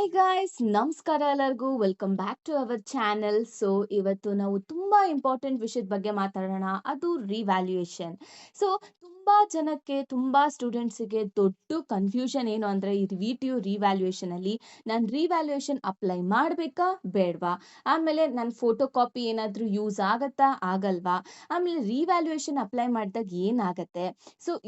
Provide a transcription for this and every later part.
Hi guys ನಮಸ್ಕಾರ ಎಲ್ಲರಿಗೂ welcome back to our channel. ಇವತ್ತು ನಾವು ತುಂಬಾ ಇಂಪಾರ್ಟೆಂಟ್ ವಿಷಯದ ಬಗ್ಗೆ ಮಾತಾಡೋಣ, ಅದು ರಿವ್ಯಾಲ್ಯೂಯೇಷನ್. ಸೊ ತುಂಬಾ ಜನಕ್ಕೆ, ತುಂಬಾ ಸ್ಟೂಡೆಂಟ್ಸಿಗೆ ದೊಡ್ಡ ಕನ್ಫ್ಯೂಷನ್ ಏನು ಅಂದ್ರೆ ಈ ವಿ ಟಿ ಯು ರಿವ್ಯಾಲ್ಯೂಯೇಷನ್ ಅಲ್ಲಿ ನಾನು ರಿವ್ಯಾಲ್ಯೂಯೇಷನ್ ಅಪ್ಲೈ ಮಾಡಬೇಕಾ ಬೇಡವಾ, ಆಮೇಲೆ ನನ್ನ ಫೋಟೋ ಕಾಪಿ ಏನಾದರೂ ಯೂಸ್ ಆಗತ್ತಾ ಆಗಲ್ವಾ, ಆಮೇಲೆ ರಿವ್ಯಾಲ್ಯೂಯೇಷನ್ ಅಪ್ಲೈ ಮಾಡಿದಾಗ ಏನಾಗತ್ತೆ.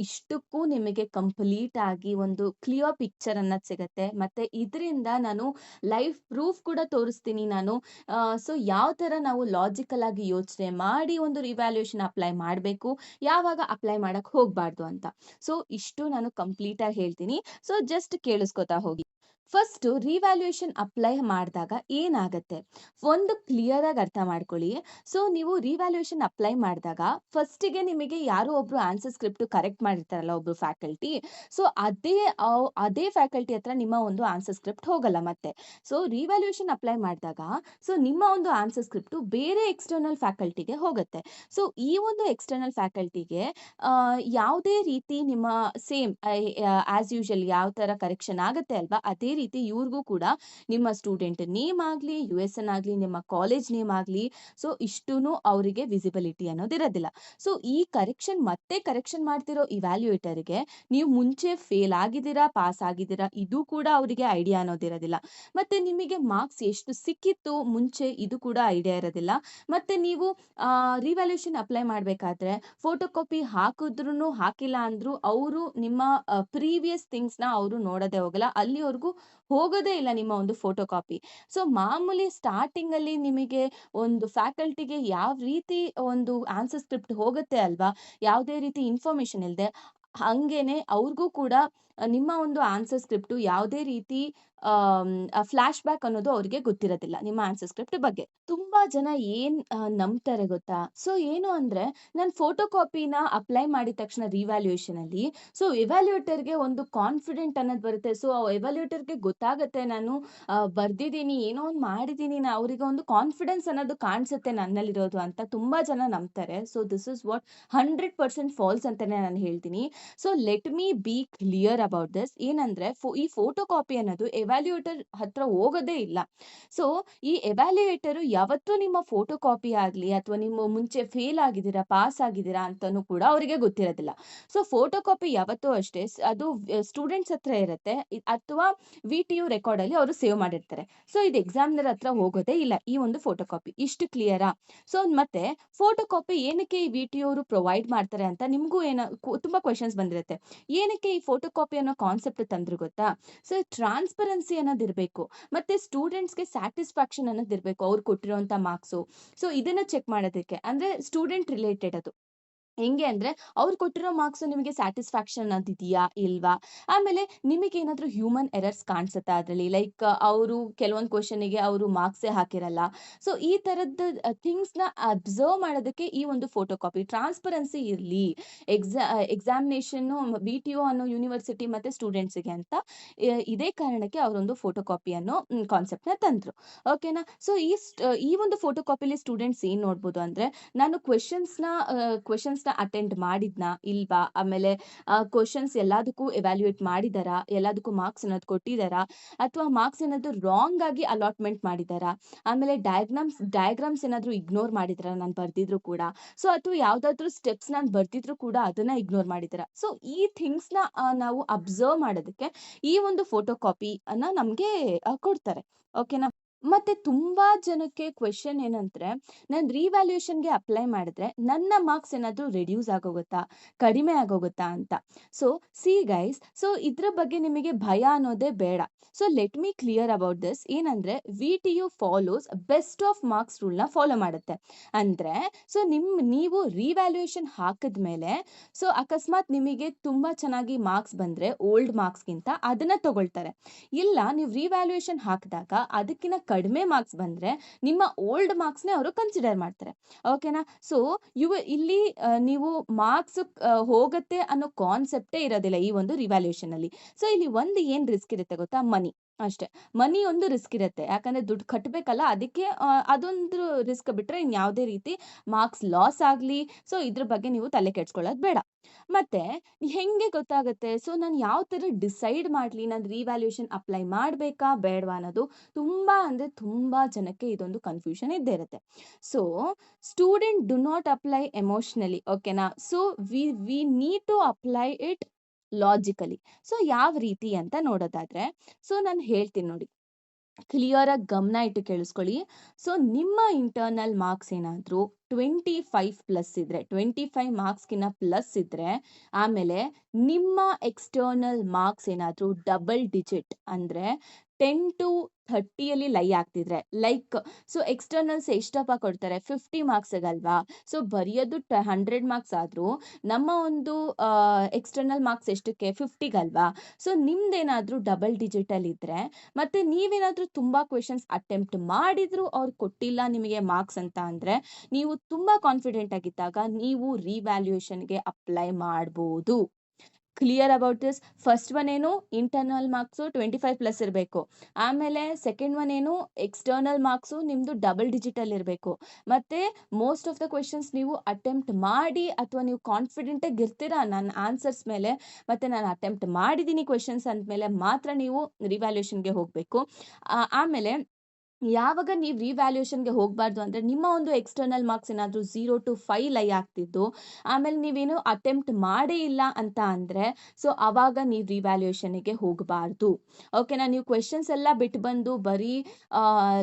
ಇಷ್ಟಕ್ಕೂ ನಿಮಗೆ ಕಂಪ್ಲೀಟ್ ಆಗಿ ಒಂದು ಕ್ಲಿಯರ್ ಪಿಕ್ಚರ್ ಅನ್ನೋದು ಸಿಗತ್ತೆ. ಮತ್ತೆ ಇದರಿಂದ ನಾನು ಲೈವ್ ಪ್ರೂಫ್ ಕೂಡ ತೋರಿಸ್ತೀನಿ ನಾನು. ಯಾವ ಥರ ನಾವು ಲಾಜಿಕಲ್ ಆಗಿ ಯೋಚನೆ ಮಾಡಿ ಒಂದು ರಿವ್ಯಾಲ್ಯೂಯೇಷನ್ ಅಪ್ಲೈ ಮಾಡಬೇಕು, ಯಾವಾಗ ಅಪ್ಲೈ ಮಾಡಕ್ ಹೋಗ್ಬಾರ್ದು ಅಂತ. ಇಷ್ಟು ನಾನು ಕಂಪ್ಲೀಟ್ ಆಗಿ ಹೇಳ್ತೀನಿ. ಜಸ್ಟ್ ಕೇಳಿಸ್ಕೊತಾ ಹೋಗಿ. ಫಸ್ಟ್ ರಿವ್ಯಾಲ್ಯೂಯೇಷನ್ ಅಪ್ಲೈ ಮಾಡಿದಾಗ ಏನಾಗತ್ತೆ ಒಂದು ಕ್ಲಿಯರ್ ಆಗಿ ಅರ್ಥ ಮಾಡ್ಕೊಳ್ಳಿ. ನೀವು ರಿವ್ಯಾಲ್ಯೂಯೇಷನ್ ಅಪ್ಲೈ ಮಾಡಿದಾಗ ಫಸ್ಟಿಗೆ ನಿಮಗೆ ಯಾರೋ ಒಬ್ರು ಆನ್ಸರ್ ಸ್ಕ್ರಿಪ್ಟ್ ಕರೆಕ್ಟ್ ಮಾಡಿರ್ತಾರಲ್ಲ ಒಬ್ರು ಫ್ಯಾಕಲ್ಟಿ. ಅದೇ ಫ್ಯಾಕಲ್ಟಿ ಹತ್ರ ನಿಮ್ಮ ಒಂದು ಆನ್ಸರ್ ಸ್ಕ್ರಿಪ್ಟ್ ಹೋಗಲ್ಲ ಮತ್ತೆ. ರಿವ್ಯಾಲ್ಯೂಯೇಷನ್ ಅಪ್ಲೈ ಮಾಡಿದಾಗ ನಿಮ್ಮ ಒಂದು ಆನ್ಸರ್ ಸ್ಕ್ರಿಪ್ಟ್ ಬೇರೆ ಎಕ್ಸ್ಟರ್ನಲ್ ಫ್ಯಾಕಲ್ಟಿಗೆ ಹೋಗುತ್ತೆ. ಈ ಒಂದು ಎಕ್ಸ್ಟರ್ನಲ್ ಫ್ಯಾಕಲ್ಟಿಗೆ ಯಾವುದೇ ರೀತಿ ನಿಮ್ಮ ಸೇಮ್ ಆಸ್ ಯೂಶುವಲ್ ಯಾವ ತರ ಕರೆಕ್ಷನ್ ಆಗುತ್ತೆ ಅಲ್ವಾ, ಅದೇ ರೀತಿ ಇವ್ರಿಗೂ ಕೂಡ ನಿಮ್ಮ ಸ್ಟೂಡೆಂಟ್ ನೇಮ್ ಆಗಲಿ, ಯು ಎಸ್ ಎನ್ ಆಗಲಿ, ನಿಮ್ಮ ಕಾಲೇಜ್ ನೇಮ್ ಆಗಲಿ, ಇಷ್ಟೂನು ಅವರಿಗೆ ವಿಸಿಬಿಲಿಟಿ ಅನ್ನೋದಿರೋದಿಲ್ಲ. ಈ ಮತ್ತೆ ಕರೆಕ್ಷನ್ ಮಾಡ್ತಿರೋ ಇವ್ಯಾಲ್ಯೂಯೇಟರ್ಗೆ ನೀವು ಮುಂಚೆ ಫೇಲ್ ಆಗಿದ್ದೀರಾ, ಪಾಸ್ ಆಗಿದ್ದೀರಾ, ಇದು ಕೂಡ ಅವರಿಗೆ ಐಡಿಯಾ ಅನ್ನೋದಿರೋದಿಲ್ಲ. ಮತ್ತೆ ನಿಮಗೆ ಮಾರ್ಕ್ಸ್ ಎಷ್ಟು ಸಿಕ್ಕಿತ್ತು ಮುಂಚೆ, ಇದು ಕೂಡ ಐಡಿಯಾ ಇರೋದಿಲ್ಲ. ಮತ್ತೆ ನೀವು ರಿವ್ಯಾಲ್ಯೂಯೇಷನ್ ಅಪ್ಲೈ ಮಾಡಬೇಕಾದ್ರೆ ಫೋಟೋ ಕಾಪಿ ಹಾಕಿದ್ರು ಹಾಕಿಲ್ಲ ಅಂದ್ರು ಅವರು ನಿಮ್ಮ ಪ್ರೀವಿಯಸ್ ಥಿಂಗ್ಸ್ನ ಅವರು ನೋಡೋದೇ ಹೋಗಲ್ಲ, ಅಲ್ಲಿವರೆಗೂ ಹೋಗೋದೇ ಇಲ್ಲ ನಿಮ್ಮ ಒಂದು ಫೋಟೋ ಕಾಪಿ. ಮಾಮೂಲಿ ಸ್ಟಾರ್ಟಿಂಗ್ ಅಲ್ಲಿ ನಿಮಗೆ ಒಂದು ಫ್ಯಾಕಲ್ಟಿಗೆ ಯಾವ ರೀತಿ ಒಂದು ಆನ್ಸರ್ ಸ್ಕ್ರಿಪ್ಟ್ ಹೋಗುತ್ತೆ ಅಲ್ವಾ, ಯಾವುದೇ ರೀತಿ ಇನ್ಫಾರ್ಮೇಶನ್ ಇಲ್ಲದೆ, ಹಂಗೇನೆ ಅವ್ರಿಗೂ ಕೂಡ ನಿಮ್ಮ ಒಂದು ಆನ್ಸರ್ ಸ್ಕ್ರಿಪ್ಟ್ ಯಾವುದೇ ರೀತಿ ಫ್ಲಾಶ್ ಬ್ಯಾಕ್ ಅನ್ನೋದು ಅವ್ರಿಗೆ ಗೊತ್ತಿರೋದಿಲ್ಲ ನಿಮ್ಮ ಆನ್ಸರ್ ಸ್ಕ್ರಿಪ್ಟ್ ಬಗ್ಗೆ. ತುಂಬಾ ಜನ ಏನ್ ನಂಬ್ತಾರೆ ಗೊತ್ತಾ, ಏನು ಅಂದ್ರೆ ನಾನು ಫೋಟೋ ಕಾಪಿನ ಅಪ್ಲೈ ಮಾಡಿದ ತಕ್ಷಣ ರಿವ್ಯಾಲ್ಯೂಯೇಷನ್ ಅಲ್ಲಿ ಎವ್ಯಾಲ್ಯೂಯೇಟರ್ಗೆ ಒಂದು ಕಾನ್ಫಿಡೆಂಟ್ ಅನ್ನೋದು ಬರುತ್ತೆ. ಎವ್ಯಾಲ್ಯೂಯೇಟರ್ಗೆ ಗೊತ್ತಾಗುತ್ತೆ ನಾನು ಬರ್ದಿದ್ದೀನಿ, ಏನೋ ಒಂದು ಮಾಡಿದ್ದೀನಿ, ಅವರಿಗೆ ಒಂದು ಕಾನ್ಫಿಡೆನ್ಸ್ ಅನ್ನೋದು ಕಾಣಿಸುತ್ತೆ ನನ್ನಲ್ಲಿರೋದು ಅಂತ ತುಂಬಾ ಜನ ನಂಬ್ತಾರೆ. ದಿಸ್ ಇಸ್ ವಾಟ್ 100% ಫಾಲ್ಸ್ ಅಂತಾನೆ ನಾನು ಹೇಳ್ತೀನಿ. Let me B clear about this. ಏನಂದ್ರೆ ಈ ಫೋಟೋ ಕಾಪಿ ಅನ್ನೋದು ಎವ್ಯಾಲ್ಯೂಯೇಟರ್ ಹತ್ರ ಹೋಗೋದೇ ಇಲ್ಲ. ಈ ಎವ್ಯಾಲ್ಯೂಯೇಟರ್ ಯಾವತ್ತೂ ನಿಮ್ಮ ಫೋಟೋ ಕಾಪಿ ಆಗ್ಲಿ ಅಥವಾ ನಿಮ್ಮ ಮುಂಚೆ ಫೇಲ್ ಆಗಿದ್ದೀರಾ, ಪಾಸ್ ಆಗಿದ್ದೀರಾ ಅಂತಾನೂ ಕೂಡ ಅವರಿಗೆ ಗೊತ್ತಿರೋದಿಲ್ಲ. ಫೋಟೋ ಕಾಪಿ ಯಾವತ್ತೂ ಅಷ್ಟೇ ಅದು ಸ್ಟೂಡೆಂಟ್ಸ್ ಹತ್ರ ಇರುತ್ತೆ, ಅಥವಾ ವಿ ಟಿ ಯು ರೆಕಾರ್ಡ್ ಅಲ್ಲಿ ಅವರು ಸೇವ್ ಮಾಡಿರ್ತಾರೆ. ಇದು ಎಕ್ಸಾಮಿನರ್ ಹತ್ರ ಹೋಗೋದೇ ಇಲ್ಲ ಈ ಒಂದು ಫೋಟೋ ಕಾಪಿ. ಇಷ್ಟು ಕ್ಲಿಯರಾ? ಮತ್ತೆ ಫೋಟೋ ಕಾಪಿ ಏನಕ್ಕೆ ಈ ವಿ ಟಿ ಯು ಅವರು ಪ್ರೊವೈಡ್ ಮಾಡ್ತಾರೆ ಅಂತ ನಿಮಗೂ ತುಂಬಾ ಕ್ವೆಶನ್ಸ್ ಬಂದಿರುತ್ತೆ. ಏನಕ್ಕೆ ಈ ಫೋಟೋ ಕಾಪಿ ಅನ್ನೋ ಕಾನ್ಸೆಪ್ಟ್ ತಂದ್ರು ಗೊತ್ತಾ? ಟ್ರಾನ್ಸ್ಪರೆನ್ಸಿ ಅನ್ನೋದಿರ್ಬೇಕು, ಮತ್ತೆ ಸ್ಟೂಡೆಂಟ್ಸ್ಗೆ ಸ್ಯಾಟಿಸ್ಫ್ಯಾಕ್ಷನ್ ಅನ್ನೋದಿರ್ಬೇಕು ಅವ್ರು ಕೊಟ್ಟಿರುವಂತ ಮಾರ್ಕ್ಸು. ಇದನ್ನ ಚೆಕ್ ಮಾಡೋದಕ್ಕೆ, ಅಂದ್ರೆ ಸ್ಟೂಡೆಂಟ್ ರಿಲೇಟೆಡ್ ಅದು. ಹೆಂಗೆ ಅಂದ್ರೆ ಅವ್ರು ಕೊಟ್ಟಿರೋ ಮಾರ್ಕ್ಸ್ ನಿಮಗೆ ಸ್ಯಾಟಿಸ್ಫ್ಯಾಕ್ಷನ್ ಅದಿದೆಯಾ ಇಲ್ವಾ, ಆಮೇಲೆ ನಿಮಗೆ ಏನಾದ್ರೂ ಹ್ಯೂಮನ್ ಎರರ್ಸ್ ಕಾಣಿಸುತ್ತಾ ಅದ್ರಲ್ಲಿ, ಲೈಕ್ ಅವರು ಕೆಲವೊಂದು ಕ್ವಶನಿಗೆ ಅವರು ಮಾರ್ಕ್ಸೇ ಹಾಕಿರಲ್ಲ. ಈ ತರದ್ದು ಥಿಂಗ್ಸ್ ನ ಅಬ್ಸರ್ವ್ ಮಾಡೋದಕ್ಕೆ ಈ ಒಂದು ಫೋಟೋ ಕಾಪಿ ಟ್ರಾನ್ಸ್ಪರೆನ್ಸಿ ಇರಲಿ ಎಕ್ಸಾಮಿನೇಷನ್ ವಿ ಟಿ ಯು ಅನ್ನೋ ಯೂನಿವರ್ಸಿಟಿ ಮತ್ತೆ ಸ್ಟೂಡೆಂಟ್ಸ್ಗೆ ಅಂತ. ಇದೇ ಕಾರಣಕ್ಕೆ ಅವರೊಂದು ಫೋಟೋ ಕಾಪಿ ಅನ್ನೋ ಕಾನ್ಸೆಪ್ಟ್ ನ ತಂದ್ರು. ಓಕೆನಾ? ಈ ಒಂದು ಫೋಟೋ ಕಾಪಿಲಿ ಸ್ಟೂಡೆಂಟ್ಸ್ ಏನ್ ನೋಡ್ಬೋದು ಅಂದ್ರೆ, ನಾನು ಕ್ವೆಶನ್ಸ್ ನ ಅಟೆಂಡ್ ಮಾಡಿದ್ನಾ ಇಲ್ವಾ, ಆಮೇಲೆ ಕ್ವಶನ್ಸ್ ಎಲ್ಲದಕ್ಕೂ ಎವ್ಯಾಲ್ಯೂಯೇಟ್ ಮಾಡಿದಾರಾ, ಎಲ್ಲದಕ್ಕೂ ಮಾರ್ಕ್ಸ್ ಅನ್ನೋದು ಕೊಟ್ಟಿದಾರಾ, ಅಥವಾ ಮಾರ್ಕ್ಸ್ ಏನಾದ್ರು ರಾಂಗ್ ಆಗಿ ಅಲಾಟ್ಮೆಂಟ್ ಮಾಡಿದಾರಾ, ಆಮೇಲೆ ಡಯಾಗ್ರಾಮ್ಸ್ ಏನಾದ್ರು ಇಗ್ನೋರ್ ಮಾಡಿದಾರಾ ನಾನು ಬರ್ದಿದ್ರು ಕೂಡ, ಅಥವಾ ಯಾವ್ದಾದ್ರು ಸ್ಟೆಪ್ಸ್ ನಾನು ಬರ್ದಿದ್ರು ಕೂಡ ಅದನ್ನ ಇಗ್ನೋರ್ ಮಾಡಿದಾರಾ. ಈ ಥಿಂಗ್ಸ್ ನ ನಾವು ಅಬ್ಸರ್ವ್ ಮಾಡೋದಕ್ಕೆ ಈ ಒಂದು ಫೋಟೋ ಕಾಪಿ ಅನ್ನ ನಮ್ಗೆ ಕೊಡ್ತಾರೆ. ಓಕೆನಾ? ಮತ್ತೆ ತುಂಬಾ ಜನಕ್ಕೆ ಕ್ವೆಶನ್ ಏನಂದ್ರೆ, ನಾನು ರಿವ್ಯಾಲ್ಯೂಯೇಷನ್ಗೆ ಅಪ್ಲೈ ಮಾಡಿದ್ರೆ ನನ್ನ ಮಾರ್ಕ್ಸ್ ಏನಾದ್ರೂ ರೆಡ್ಯೂಸ್ ಆಗೋಗುತ್ತಾ, ಕಡಿಮೆ ಆಗೋಗುತ್ತಾ ಅಂತ. ಸಿ ಗೈಸ್, ಇದ್ರ ಬಗ್ಗೆ ನಿಮಗೆ ಭಯ ಅನ್ನೋದೇ ಬೇಡ. Let me clear about this. ಏನಂದ್ರೆ V T U follows best of marks rule ನ ಫಾಲೋ ಮಾಡುತ್ತೆ. ಅಂದ್ರೆ ನೀವು ರಿವ್ಯಾಲ್ಯೂಯೇಷನ್ ಹಾಕಿದ್ಮೇಲೆ ಅಕಸ್ಮಾತ್ ನಿಮಗೆ ತುಂಬಾ ಚೆನ್ನಾಗಿ ಮಾರ್ಕ್ಸ್ ಬಂದ್ರೆ ಓಲ್ಡ್ ಮಾರ್ಕ್ಸ್ಗಿಂತ ಅದನ್ನ ತಗೊಳ್ತಾರೆ. ಇಲ್ಲ, ನೀವು ರಿವ್ಯಾಲ್ಯೂಯೇಷನ್ ಹಾಕಿದಾಗ ಅದಕ್ಕಿಂತ ಕಡಿಮೆ ಮಾರ್ಕ್ಸ್ ಬಂದ್ರೆ ನಿಮ್ಮ ಓಲ್ಡ್ ಮಾರ್ಕ್ಸ್ನೇ ಅವರು ಕನ್ಸಿಡರ್ ಮಾಡ್ತಾರೆ. ಓಕೆನಾ? ಇಲ್ಲಿ ನೀವು ಮಾರ್ಕ್ಸ್ ಹೋಗತ್ತೆ ಅನ್ನೋ ಕಾನ್ಸೆಪ್ಟೇ ಇರೋದಿಲ್ಲ ಈ ಒಂದು ರಿವ್ಯಾಲ್ಯೂಯೇಷನ್ ಅಲ್ಲಿ. ಇಲ್ಲಿ ಒಂದು ಏನ್ ರಿಸ್ಕ್ ಇರುತ್ತೆ ಗೊತ್ತಾ? ಮನಿ. ಅಷ್ಟೇ. ಮನಿ ಒಂದು ರಿಸ್ಕ್ ಇರತ್ತೆ. ಯಾಕಂದ್ರೆ ದುಡ್ಡು ಕಟ್ಟಬೇಕಲ್ಲ ಅದಕ್ಕೆ ಅದೊಂದು ರಿಸ್ಕ್ ಬಿಟ್ರೆ ಇನ್ಯಾವುದೇ ರೀತಿ ಮಾರ್ಕ್ಸ್ ಲಾಸ್ ಆಗ್ಲಿ, ಸೊ ಇದ್ರ ಬಗ್ಗೆ ನೀವು ತಲೆ ಕೆಡಿಸ್ಕೊಳ್ಳೋದು ಬೇಡ. ಮತ್ತೆ ಹೆಂಗೆ ಗೊತ್ತಾಗತ್ತೆ? ಸೊ ನಾನು ಯಾವ ಥರ ಡಿಸೈಡ್ ಮಾಡ್ಲಿ ನಾನು ರಿವ್ಯಾಲ್ಯೂಯೇಷನ್ ಅಪ್ಲೈ ಮಾಡ್ಬೇಕಾ ಬೇಡವಾ ಅನ್ನೋದು ತುಂಬಾ ಅಂದ್ರೆ ತುಂಬಾ ಜನಕ್ಕೆ ಇದೊಂದು ಕನ್ಫ್ಯೂಷನ್ ಇದ್ದೇ ಇರುತ್ತೆ. So student do not apply emotionally ಓಕೆನಾ? So we need to apply it logically. So ಯಾವ ರೀತಿ ಅಂತ ನೋಡೋದಾದ್ರೆ, ಸೊ ನಾನು ಹೇಳ್ತೀನಿ ನೋಡಿ. ಕ್ಲಿಯರ್ ಆಗಿ ಗಮನ ಇಟ್ಟು ಕೇಳಿಸ್ಕೊಳ್ಳಿ. ಸೊ ನಿಮ್ಮ ಇಂಟರ್ನಲ್ ಮಾರ್ಕ್ಸ್ ಏನಾದರೂ 25 ಪ್ಲಸ್ ಇದ್ರೆ, 25 ಮಾರ್ಕ್ಸ್ಗಿನ್ನ ಪ್ಲಸ್ ಇದ್ರೆ, ಆಮೇಲೆ ನಿಮ್ಮ ಎಕ್ಸ್ಟರ್ನಲ್ ಮಾರ್ಕ್ಸ್ ಏನಾದರೂ ಡಬಲ್ ಡಿಜಿಟ್ ಅಂದರೆ 10 ಟು 30ಯಲ್ಲಿ ಲೈ ಆಗ್ತಿದ್ರೆ, ಲೈಕ್ ಸೊ ಎಕ್ಸ್ಟರ್ನಲ್ಸ್ ಎಷ್ಟಪ್ಪ ಕೊಡ್ತಾರೆ 50 ಮಾರ್ಕ್ಸ್ಗಲ್ವಾ? ಸೊ ಬರೆಯೋದು 100 ಮಾರ್ಕ್ಸ್ ಆದರೂ ನಮ್ಮ ಒಂದು ಎಕ್ಸ್ಟರ್ನಲ್ ಮಾರ್ಕ್ಸ್ ಎಷ್ಟಕ್ಕೆ 50ಗಲ್ವಾ? ಸೊ ನಿಮ್ದೇನಾದರೂ ಡಬಲ್ ಡಿಜಿಟಲ್ಲಿ ಇದ್ರೆ ಮತ್ತೆ ನೀವೇನಾದ್ರೂ ತುಂಬಾ ಕ್ವೆಶನ್ಸ್ ಅಟೆಂಪ್ಟ್ ಮಾಡಿದ್ರು ಅವ್ರು ಕೊಟ್ಟಿಲ್ಲ ನಿಮಗೆ ಮಾರ್ಕ್ಸ್ ಅಂತ ಅಂದ್ರೆ, ನೀವು ತುಂಬಾ ಕಾನ್ಫಿಡೆಂಟ್ ಆಗಿದ್ದಾಗ ನೀವು ರಿವ್ಯಾಲ್ಯೂಯೇಷನ್‌ಗೆ ಅಪ್ಲೈ ಮಾಡ್ಬೋದು. Clear about this. First one ಏನು ಇಂಟರ್ನಲ್ ಮಾರ್ಕ್ಸು 25 ಪ್ಲಸ್ ಇರಬೇಕು. ಆಮೇಲೆ ಸೆಕೆಂಡ್ ಒನ್ ಏನು ಎಕ್ಸ್ಟರ್ನಲ್ ಮಾರ್ಕ್ಸು ನಿಮ್ಮದು ಡಬಲ್ ಡಿಜಿಟಲ್ ಇರಬೇಕು. ಮತ್ತೆ ಮೋಸ್ಟ್ ಆಫ್ ದ ಕ್ವೆಶನ್ಸ್ ನೀವು ಅಟೆಂಪ್ಟ್ ಮಾಡಿ ಅಥವಾ ನೀವು ಕಾನ್ಫಿಡೆಂಟ್ ಆಗಿ ಇರ್ತೀರಾ ನನ್ನ ಆನ್ಸರ್ಸ್ ಮೇಲೆ, ಮತ್ತೆ ನಾನು ಅಟೆಂಪ್ಟ್ ಮಾಡಿದ್ದೀನಿ ಕ್ವೆಶನ್ಸ್ ಅಂದಮೇಲೆ ಮಾತ್ರ ನೀವು ರಿವ್ಯಾಲ್ಯೂಯೇಷನ್‌ಗೆ ಹೋಗಬೇಕು. ಆಮೇಲೆ ಯಾವಾಗ ನೀವು ರಿವ್ಯಾಲ್ಯೂಯೇಷನ್‌ಗೆ ಹೋಗಬಾರ್ದು ಅಂದರೆ ನಿಮ್ಮ ಒಂದು ಎಕ್ಸ್ಟರ್ನಲ್ ಮಾರ್ಕ್ಸ್ ಏನಾದರೂ 0 ಟು 5 ಲೈ ಆಗ್ತಿದ್ದು, ಆಮೇಲೆ ನೀವೇನು ಅಟೆಂಪ್ಟ್ ಮಾಡೇ ಇಲ್ಲ ಅಂತ ಅಂದರೆ, ಸೊ ಆವಾಗ ನೀವು ರಿವ್ಯಾಲ್ಯೂಯೇಷನ್‌ಗೆ ಹೋಗಬಾರ್ದು. ಓಕೆನಾ? ನೀವು ಕ್ವೆಶನ್ಸ್ ಎಲ್ಲ ಬಿಟ್ಟು ಬಂದು ಬರೀ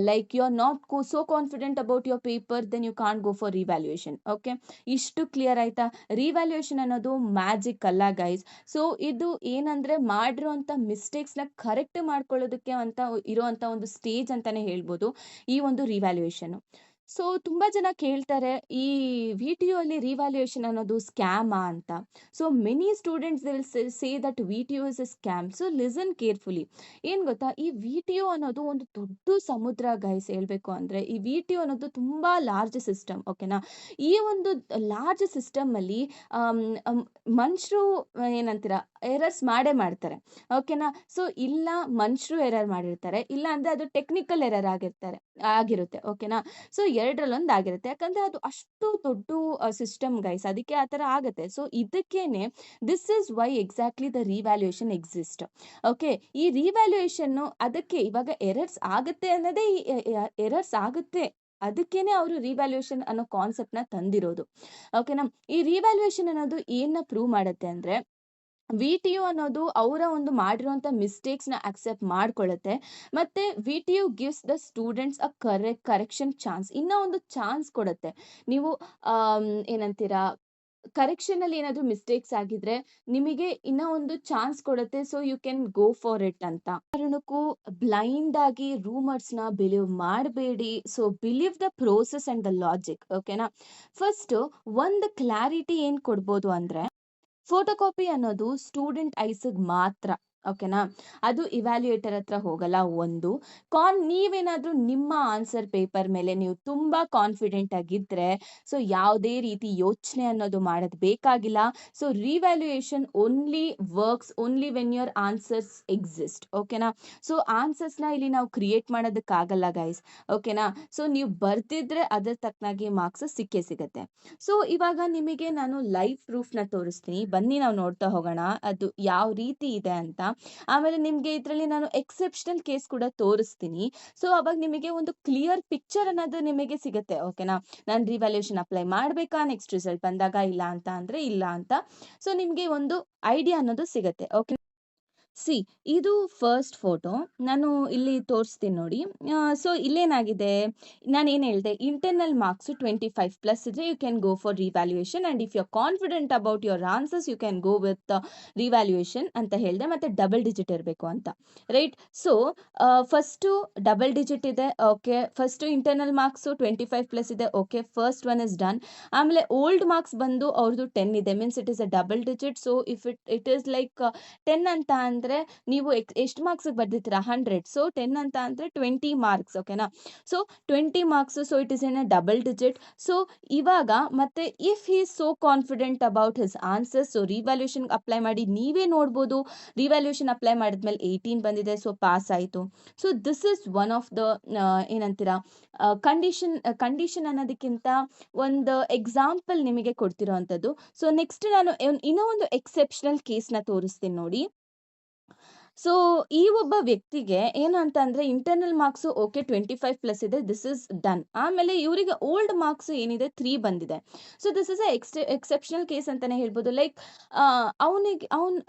like you are not so confident about your paper then you can't go for revaluation. Okay? ಇಷ್ಟು ಕ್ಲಿಯರ್ ಆಯ್ತಾ? ರಿವ್ಯಾಲ್ಯೂಯೇಷನ್ ಅನ್ನೋದು ಮ್ಯಾಜಿಕ್ ಅಲ್ಲ ಗೈಸ್. ಸೊ ಇದು ಏನಂದರೆ ಮಾಡಿರೋಂಥ ಮಿಸ್ಟೇಕ್ಸ್‌ನ ಕರೆಕ್ಟ್ ಮಾಡ್ಕೊಳ್ಳೋದಕ್ಕೆ ಅಂತ ಇರೋಂಥ ಒಂದು ಸ್ಟೇಜ್ ಅಂತಾನೆ ಹೇಳ್ಬೋದು ಈ ಒಂದು ರಿವ್ಯಾಲ್ಯೂಯೇಷನ್. ಸೊ ತುಂಬಾ ಜನ ಕೇಳ್ತಾರೆ ಈ ವಿ.ಟಿ.ಯು ಅಲ್ಲಿ ರಿವ್ಯಾಲ್ಯೂಯೇಷನ್ ಅನ್ನೋದು ಸ್ಕ್ಯಾಮಾ ಅಂತ. So many students they will say that VTU is a scam. So listen carefully. ಏನು ಗೊತ್ತಾ, ಈ ವಿ.ಟಿ.ಯು ಅನ್ನೋದು ಒಂದು ದೊಡ್ಡ ಸಮುದ್ರ ಗೈಸ್. ಹೇಳ್ಬೇಕು ಅಂದರೆ ಈ ವಿ.ಟಿ.ಯು ಅನ್ನೋದು ತುಂಬಾ ಲಾರ್ಜ್ ಸಿಸ್ಟಮ್. ಓಕೆನಾ? ಈ ಒಂದು ಲಾರ್ಜ್ ಸಿಸ್ಟಮ್ ಅಲ್ಲಿ ಮನುಷ್ಯರು ಏನಂತೀರ ಎರರ್ಸ್ ಮಾಡೇ ಮಾಡ್ತಾರೆ. ಓಕೆನಾ? ಸೊ ಇಲ್ಲ ಮನುಷ್ಯರು ಎರರ್ ಮಾಡಿರ್ತಾರೆ, ಇಲ್ಲ ಅಂದ್ರೆ ಅದು ಟೆಕ್ನಿಕಲ್ ಎರರ್ ಆಗಿರುತ್ತೆ. ಓಕೆನಾ? ಸೊ ಎರಡರಲ್ಲೊಂದು ಆಗಿರುತ್ತೆ. ಯಾಕಂದ್ರೆ ಅದು ಅಷ್ಟು ದೊಡ್ಡ ಸಿಸ್ಟಮ್ ಗೈಸ್. ಅದಕ್ಕೆ ಆ ಥರ ಆಗುತ್ತೆ. ಸೊ ಇದಕ್ಕೇನೆ this is why exactly the revaluation exist. Okay? ಈ ರಿವ್ಯಾಲ್ಯೂಯೇಷನ್ನು ಅದಕ್ಕೆ ಇವಾಗ ಎರರ್ಸ್ ಆಗುತ್ತೆ ಅನ್ನೋದೇ ಎರರ್ಸ್ ಆಗುತ್ತೆ ಅದಕ್ಕೇನೆ ಅವರು ರಿವ್ಯಾಲ್ಯೂಯೇಷನ್ ಅನ್ನೋ ಕಾನ್ಸೆಪ್ಟ್‌ನ ತಂದಿರೋದು. ಓಕೆನಾ? ಈ ರಿವ್ಯಾಲ್ಯೂಯೇಷನ್ ಅನ್ನೋದು ಏನನ್ನ ಪ್ರೂವ್ ಮಾಡುತ್ತೆ ಅಂದ್ರೆ, ವಿ.ಟಿ.ಯು ಅನ್ನೋದು ಅವರ ಒಂದು ಮಾಡಿರುವಂಥ ಮಿಸ್ಟೇಕ್ಸ್‌ನ ಅಕ್ಸೆಪ್ಟ್ ಮಾಡ್ಕೊಳ್ಳುತ್ತೆ. ಮತ್ತೆ VTU gives the students a correction chance. ಇನ್ನೂ ಒಂದು ಚಾನ್ಸ್ ಕೊಡುತ್ತೆ. ನೀವು ಏನಂತೀರಾ ಕರೆಕ್ಷನಲ್ಲಿ ಏನಾದರೂ ಮಿಸ್ಟೇಕ್ಸ್ ಆಗಿದ್ರೆ ನಿಮಗೆ ಇನ್ನೂ ಒಂದು ಚಾನ್ಸ್ ಕೊಡುತ್ತೆ. So you can go for it ಅಂತ. ಕಾರಣಕ್ಕೂ ಬ್ಲೈಂಡ್ ಆಗಿ ರೂಮರ್ಸ್‌ನ ಬಿಲೀವ್ ಮಾಡಬೇಡಿ. So believe the process and the logic. ಓಕೆನಾ? ಫಸ್ಟು ಒಂದು ಕ್ಲಾರಿಟಿ ಏನು ಕೊಡ್ಬೋದು ಅಂದರೆ, ಫೋಟೋಕಾಪಿ ಅನ್ನೋದು ಸ್ಟೂಡೆಂಟ್ ಐಸಿಗೆ ಮಾತ್ರ. ಓಕೆನಾ? ಅದು ಇವ್ಯಾಲ್ಯೂಯೇಟರ್ ಹತ್ರ ಹೋಗಲ್ಲ ಒಂದು. ನೀವೇನಾದರೂ ನಿಮ್ಮ ಆನ್ಸರ್ ಪೇಪರ್ ಮೇಲೆ ನೀವು ತುಂಬ ಕಾನ್ಫಿಡೆಂಟ್ ಆಗಿದ್ದರೆ, ಸೊ ಯಾವುದೇ ರೀತಿ ಯೋಚನೆ ಅನ್ನೋದು ಮಾಡೋದು ಬೇಕಾಗಿಲ್ಲ. So revaluation only works only when your answers exist. ಓಕೆನಾ? ಸೊ ಆನ್ಸರ್ಸ್‌ನ ಇಲ್ಲಿ ನಾವು ಕ್ರಿಯೇಟ್ ಮಾಡೋದಕ್ಕಾಗಲ್ಲ ಗೈಸ್. ಓಕೆನಾ? ಸೊ ನೀವು ಬರ್ದಿದ್ರೆ ಅದರ ತಕ್ಕನಾಗಿ ಮಾರ್ಕ್ಸ್ ಸಿಕ್ಕೇ ಸಿಗುತ್ತೆ. ಸೊ ಇವಾಗ ನಿಮಗೆ ನಾನು ಲೈವ್ ಪ್ರೂಫ್‌ನ ತೋರಿಸ್ತೀನಿ. ಬನ್ನಿ ನಾವು ನೋಡ್ತಾ ಹೋಗೋಣ ಅದು ಯಾವ ರೀತಿ ಇದೆ ಅಂತ. ಆಮೇಲೆ ನಿಮಗೆ ಇದರಲ್ಲಿ ನಾನು ಎಕ್ಸೆಪ್ಷನಲ್ ಕೇಸ್ ಕೂಡ ತೋರಿಸ್ತೀನಿ. ಸೊ ಅವಾಗ ನಿಮಗೆ ಒಂದು ಕ್ಲಿಯರ್ ಪಿಕ್ಚರ್ ಅನ್ನೋದು ನಿಮಗೆ ಸಿಗುತ್ತೆ. ಓಕೆನಾ? ನಾನು ರಿವ್ಯಾಲ್ಯೂಯೇಷನ್ ಅಪ್ಲೈ ಮಾಡಬೇಕಾ ನೆಕ್ಸ್ಟ್ ರಿಸಲ್ಟ್ ಬಂದಾಗ, ಇಲ್ಲ ಅಂತ ಅಂದರೆ ಇಲ್ಲ ಅಂತ. ಸೊ ನಿಮಗೆ ಒಂದು ಐಡಿಯಾ ಅನ್ನೋದು ಸಿಗುತ್ತೆ. ಓಕೆ? ಇದು ಫಸ್ಟ್ ಫೋಟೋ. ನಾನು ಇಲ್ಲಿ ತೋರಿಸ್ತೀನಿ ನೋಡಿ. ಸೊ ಇಲ್ಲೇನಾಗಿದೆ, ನಾನೇನು ಹೇಳಿದೆ ಇಂಟರ್ನಲ್ ಮಾರ್ಕ್ಸು 25 ಪ್ಲಸ್ ಇದ್ರೆ you can go for revaluation and if you are confident about your answers you can go with revaluation ಅಂತ ಹೇಳಿದೆ. ಮತ್ತು ಡಬಲ್ ಡಿಜಿಟ್ ಇರಬೇಕು ಅಂತ, right? So first double digit ಇದೆ. Okay, first internal marks 25 plus ಇದೆ. Okay, first one is done. ಆಮೇಲೆ old marks ಬಂದು ಅವ್ರದ್ದು 10 ಇದೆ, means it is a double digit. So if it is like 10 ಅಂತ ಅಂದರೆ ಅಂದರೆ ನೀವು ಎಷ್ಟು ಮಾರ್ಕ್ಸಿಗೆ ಬರ್ದಿರ್ತೀರಾ 100, ಸೊ 10 ಅಂತ ಅಂದರೆ 20 ಮಾರ್ಕ್ಸ್, ಓಕೆನಾ. So 20 marks, so it is in a double digit. So ಇವಾಗ ಮತ್ತೆ if he is so confident about his answers, so revaluation apply ಮಾಡಿ ನೀವೇ ನೋಡ್ಬೋದು. ರಿವ್ಯಾಲ್ಯೂಷನ್ ಅಪ್ಲೈ ಮಾಡಿದ್ಮೇಲೆ 18 ಬಂದಿದೆ, ಸೊ ಪಾಸ್ ಆಯಿತು. So this is one of the ಏನಂತೀರಾ condition ಅನ್ನೋದಕ್ಕಿಂತ ಒಂದು ಎಕ್ಸಾಂಪಲ್ ನಿಮಗೆ ಕೊಡ್ತಿರೋವಂಥದ್ದು. ಸೊ ನೆಕ್ಸ್ಟ್ ನಾನು ಇನ್ನೂ ಒಂದು ಎಕ್ಸೆಪ್ಷನಲ್ ಕೇಸ್ನ ತೋರಿಸ್ತೀನಿ ನೋಡಿ. ಸೊ ಈ ಒಬ್ಬ ವ್ಯಕ್ತಿಗೆ ಏನು ಅಂತ ಅಂದರೆ ಇಂಟರ್ನಲ್ ಮಾರ್ಕ್ಸು ಓಕೆ 25+ ಇದೆ, ದಿಸ್ ಇಸ್ ಡನ್. ಆಮೇಲೆ ಇವರಿಗೆ ಓಲ್ಡ್ ಮಾರ್ಕ್ಸ್ ಏನಿದೆ 3 ಬಂದಿದೆ. So this is exceptional case ಅಂತಲೇ ಹೇಳ್ಬೋದು. Like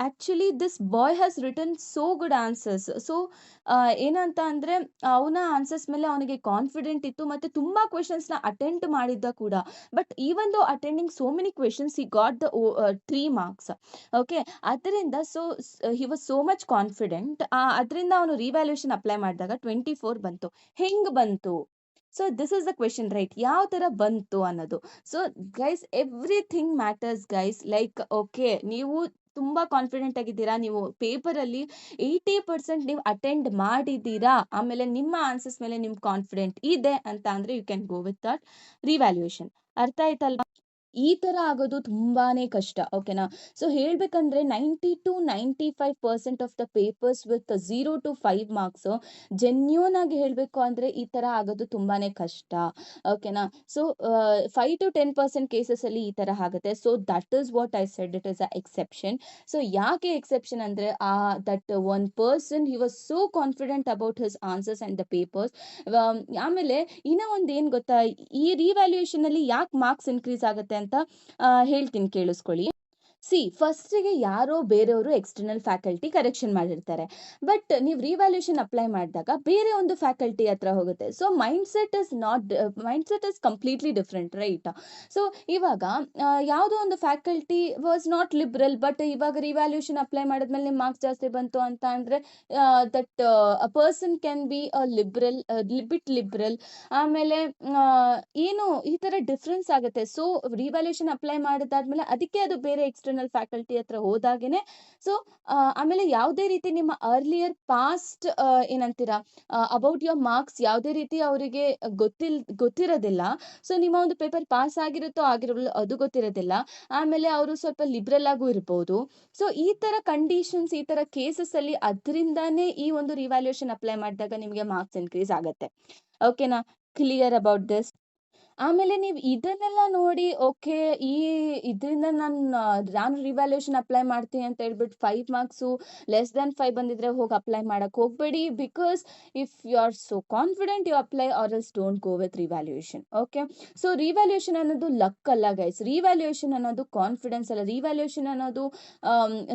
actually this boy has return so good answers. So ಏನಂತ ಅಂದರೆ ಅವನ ಆನ್ಸರ್ಸ್ ಮೇಲೆ ಅವನಿಗೆ ಕಾನ್ಫಿಡೆಂಟ್ ಇತ್ತು ಮತ್ತು ತುಂಬ ಕ್ವೆಶನ್ಸ್ನ ಅಟೆಂಡ್ ಮಾಡಿದ್ದ ಕೂಡ. But even though attending so many questions he got the 3 marks. Okay, ಅದರಿಂದ so he was so much confident. ಅದರಿಂದ ಅವನು ರಿವ್ಯಾಲ್ಯೂಷನ್ ಅಪ್ಲೈ ಮಾಡಿದಾಗ 24 ಬಂತು. ಹೆಂಗೆ ಬಂತು? So this is the question, right? ಯಾವ ಥರ ಬಂತು ಅನ್ನೋದು. So guys, everything matters guys. Like okay, ನೀವು ತುಂಬ ಕಾನ್ಫಿಡೆಂಟ್ ಆಗಿದ್ದೀರಾ, ನೀವು ಪೇಪರಲ್ಲಿ 80% ನೀವು ಅಟೆಂಡ್ ಮಾಡಿದ್ದೀರಾ, ಆಮೇಲೆ ನಿಮ್ಮ ಆನ್ಸರ್ಸ್ ಮೇಲೆ ನಿಮ್ಗೆ ಕಾನ್ಫಿಡೆಂಟ್ ಇದೆ ಅಂತ ಅಂದರೆ you can go with that revaluation. ಅರ್ಥ ಆಯ್ತಲ್ವಾ? ಈ ಥರ ಆಗೋದು ತುಂಬಾನೇ ಕಷ್ಟ, ಓಕೆನಾ. ಸೊ ಹೇಳಬೇಕಂದ್ರೆ 90-95% of the papers with 0 to 5 marks genuine ಆಗಿ ಹೇಳಬೇಕು ಅಂದರೆ ಈ ಥರ ಆಗೋದು ತುಂಬಾನೇ ಕಷ್ಟ, ಓಕೆನಾ. ಸೊ 5-10% ಕೇಸಸಲ್ಲಿ ಈ ಥರ ಆಗುತ್ತೆ. So that is what I said, it is a exception. So ಯಾಕೆ ಎಕ್ಸೆಪ್ಷನ್ ಅಂದರೆ that one person he was so confident about his answers and the papers. ಆಮೇಲೆ ಇನ್ನೂ ಒಂದು ಏನು ಗೊತ್ತಾ, ಈ ರಿವ್ಯಾಲ್ಯೂಯೇಷನ್ ಅಲ್ಲಿ ಯಾಕೆ ಮಾರ್ಕ್ಸ್ ಇನ್ಕ್ರೀಸ್ ಆಗುತ್ತೆ ಅಂತ ಹೇಳ್ತೀನಿ, ಕೇಳಿಸ್ಕೊಳ್ಳಿ. ಫಸ್ಟಿಗೆ ಯಾರೋ ಬೇರೆಯವರು ಎಕ್ಸ್ಟರ್ನಲ್ ಫ್ಯಾಕಲ್ಟಿ ಕರೆಕ್ಷನ್ ಮಾಡಿರ್ತಾರೆ. ಬಟ್ ನೀವು ರಿವ್ಯಾಲ್ಯೂಷನ್ ಅಪ್ಲೈ ಮಾಡಿದಾಗ ಬೇರೆ ಒಂದು ಫ್ಯಾಕಲ್ಟಿ ಹತ್ರ ಹೋಗುತ್ತೆ. So mindset is completely different, right? So ಇವಾಗ ಯಾವುದೋ ಒಂದು faculty was not liberal, but ಇವಾಗ ರಿವ್ಯಾಲ್ಯೂಷನ್ ಅಪ್ಲೈ ಮಾಡಿದ್ಮೇಲೆ ನಿಮ್ಮ ಮಾರ್ಕ್ಸ್ ಜಾಸ್ತಿ ಬಂತು ಅಂತ ಅಂದರೆ that a person can be a liberal. ಆಮೇಲೆ ಏನು ಈ ಥರ ಡಿಫ್ರೆನ್ಸ್ ಆಗುತ್ತೆ. ಸೊ ರಿವ್ಯಾಲ್ಯೂಷನ್ ಅಪ್ಲೈ ಮಾಡಿದಾದ್ಮೇಲೆ ಅದಕ್ಕೆ ಅದು ಬೇರೆ ಎಕ್ಸ್ಟರ್ನಲ್ ಫ್ಯಾಕಲ್ಟಿ ಹತ್ರ ಹೋದಾಗೇನೆ. ಸೊ ಆಮೇಲೆ ಯಾವುದೇ ರೀತಿ ನಿಮ್ಮ ಅರ್ಲಿಯರ್ ಪಾಸ್ಟ್ ಏನಂತೀರಾ ಅಬೌಟ್ ಯೋರ್ ಮಾರ್ಕ್ಸ್ ಯಾವುದೇ ರೀತಿ ಅವರಿಗೆ ಗೊತ್ತಿರೋದಿಲ್ಲ. ಸೊ ನಿಮ್ಮ ಒಂದು ಪೇಪರ್ ಪಾಸ್ ಆಗಿರುತ್ತೋ ಅದು ಗೊತ್ತಿರೋದಿಲ್ಲ. ಆಮೇಲೆ ಅವರು ಸ್ವಲ್ಪ ಲಿಬ್ರಲ್ ಆಗೂ ಇರ್ಬೋದು. ಸೊ ಈ ಥರ ಕಂಡೀಷನ್ಸ್, ಈ ಥರ ಕೇಸಸ್ ಅಲ್ಲಿ ಅದರಿಂದಾನೇ ಈ ಒಂದು ರಿವ್ಯಾಲ್ಯೂಷನ್ ಅಪ್ಲೈ ಮಾಡಿದಾಗ ನಿಮಗೆ ಮಾರ್ಕ್ಸ್ ಇನ್ಕ್ರೀಸ್ ಆಗುತ್ತೆ, ಓಕೆನಾ. Clear about this? ಆಮೇಲೆ ನೀವು ಇದನ್ನೆಲ್ಲ ನೋಡಿ ಓಕೆ, ಇದರಿಂದ ನಾನು ರಿವ್ಯಾಲ್ಯೂಷನ್ ಅಪ್ಲೈ ಮಾಡ್ತೀನಿ ಅಂತ ಹೇಳ್ಬಿಟ್ಟು 5 ಮಾರ್ಕ್ಸು ಲೆಸ್ ದ್ಯಾನ್ 5 ಬಂದಿದ್ರೆ ಹೋಗಿ ಅಪ್ಲೈ ಮಾಡಕ್ಕೆ ಹೋಗಬೇಡಿ. Because if you are so confident you apply or else don't go with revaluation, okay. So revaluation ಅನ್ನೋದು ಲಕ್ ಅಲ್ಲ ಗೈಸ್. ರಿವ್ಯಾಲ್ಯೂಯೇಷನ್ ಅನ್ನೋದು ಕಾನ್ಫಿಡೆನ್ಸ್ ಅಲ್ಲ. ರಿವ್ಯಾಲ್ಯೂಯೇಷನ್ ಅನ್ನೋದು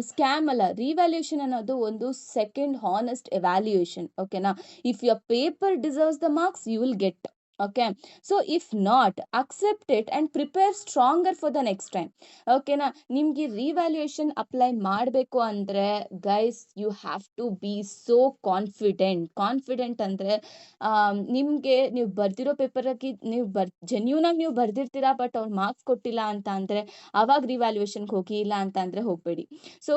ಸ್ಕ್ಯಾಮ್ ಅಲ್ಲ. ರಿವ್ಯಾಲ್ಯೂಯೇಷನ್ ಅನ್ನೋದು ಒಂದು ಸೆಕೆಂಡ್ ಹಾನೆಸ್ಟ್ ಎವ್ಯಾಲ್ಯೂಯೇಷನ್, ಓಕೆನಾ. If your paper deserves the marks you will get, okay. So if not, accept it and prepare stronger for the next time, okay na. ನಿಮ್ಗೆ revaluation apply ಮಾಡಬೇಕು ಅಂದರೆ guys you have to be so confident ಅಂದರೆ ನಿಮಗೆ ನೀವು ಬರ್ದಿರೋ ಪೇಪರಾಗಿ ನೀವು genuine ಆಗಿ ನೀವು ಬರ್ದಿರ್ತೀರಾ, but ಅವ್ರು ಮಾರ್ಕ್ಸ್ ಕೊಟ್ಟಿಲ್ಲ ಅಂತ ಅಂದರೆ ಆವಾಗ ರಿವ್ಯಾಲ್ಯೂಯೇಷನ್ಗೆ ಹೋಗಿ, ಇಲ್ಲ ಅಂತ ಅಂದರೆ ಹೋಗಬೇಡಿ. ಸೊ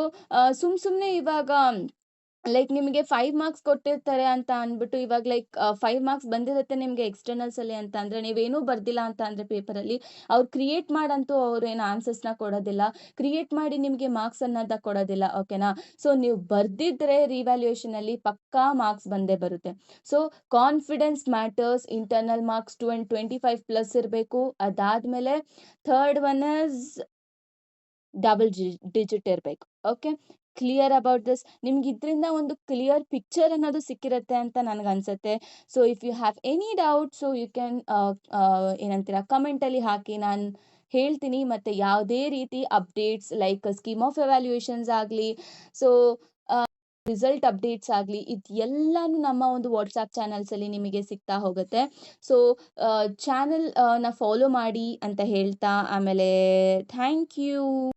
ಸುಮ್ಮನೆ ಇವಾಗ ಲೈಕ್ ನಿಮಗೆ 5 ಮಾರ್ಕ್ಸ್ ಕೊಟ್ಟಿರ್ತಾರೆ ಅಂತ ಅಂದ್ಬಿಟ್ಟು ಇವಾಗ ಲೈಕ್ 5 ಮಾರ್ಕ್ಸ್ ಬಂದಿರುತ್ತೆ ನಿಮಗೆ ಎಕ್ಸ್ಟರ್ನಲ್ಸಲ್ಲಿ ಅಂತ ಅಂದರೆ ನೀವೇನೂ ಬರ್ದಿಲ್ಲ ಅಂತ ಅಂದರೆ ಪೇಪರಲ್ಲಿ ಅವ್ರು ಕ್ರಿಯೇಟ್ ಮಾಡಂತೂ ಏನು ಆನ್ಸರ್ಸ್ನ ಕೊಡೋದಿಲ್ಲ, ಕ್ರಿಯೇಟ್ ಮಾಡಿ ನಿಮಗೆ ಮಾರ್ಕ್ಸ್ ಅನ್ನೋದ ಕೊಡೋದಿಲ್ಲ, ಓಕೆನಾ. ಸೊ ನೀವು ಬರ್ದಿದ್ರೆ ರಿವ್ಯಾಲ್ಯೂಯೇಷನಲ್ಲಿ ಪಕ್ಕಾ ಮಾರ್ಕ್ಸ್ ಬಂದೇ ಬರುತ್ತೆ. So confidence matters. Internal marks 25+ ಇರಬೇಕು. ಅದಾದಮೇಲೆ third one is double digit ಇರಬೇಕು, ಓಕೆ. Clear about this? ನಿಮ್ಗೆ ಇದರಿಂದ ಒಂದು ಕ್ಲಿಯರ್ ಪಿಕ್ಚರ್ ಅನ್ನೋದು ಸಿಕ್ಕಿರುತ್ತೆ ಅಂತ ನನಗನ್ಸುತ್ತೆ. So if you have any doubt, so you can ಏನಂತೀರಾ ಕಮೆಂಟಲ್ಲಿ ಹಾಕಿ, ನಾನು ಹೇಳ್ತೀನಿ. ಮತ್ತು ಯಾವುದೇ ರೀತಿ updates like scheme of evaluations ಆಗಲಿ, ಸೊ ರಿಸಲ್ಟ್ ಅಪ್ಡೇಟ್ಸ್ ಆಗಲಿ, ಇದೆಲ್ಲನೂ ನಮ್ಮ ಒಂದು ವಾಟ್ಸಾಪ್ ಚಾನಲ್ಸಲ್ಲಿ ನಿಮಗೆ ಸಿಗ್ತಾ ಹೋಗುತ್ತೆ. ಸೊ ಚಾನಲ್ ನ ಫಾಲೋ ಮಾಡಿ ಅಂತ ಹೇಳ್ತಾ, ಆಮೇಲೆ ಥ್ಯಾಂಕ್ ಯು.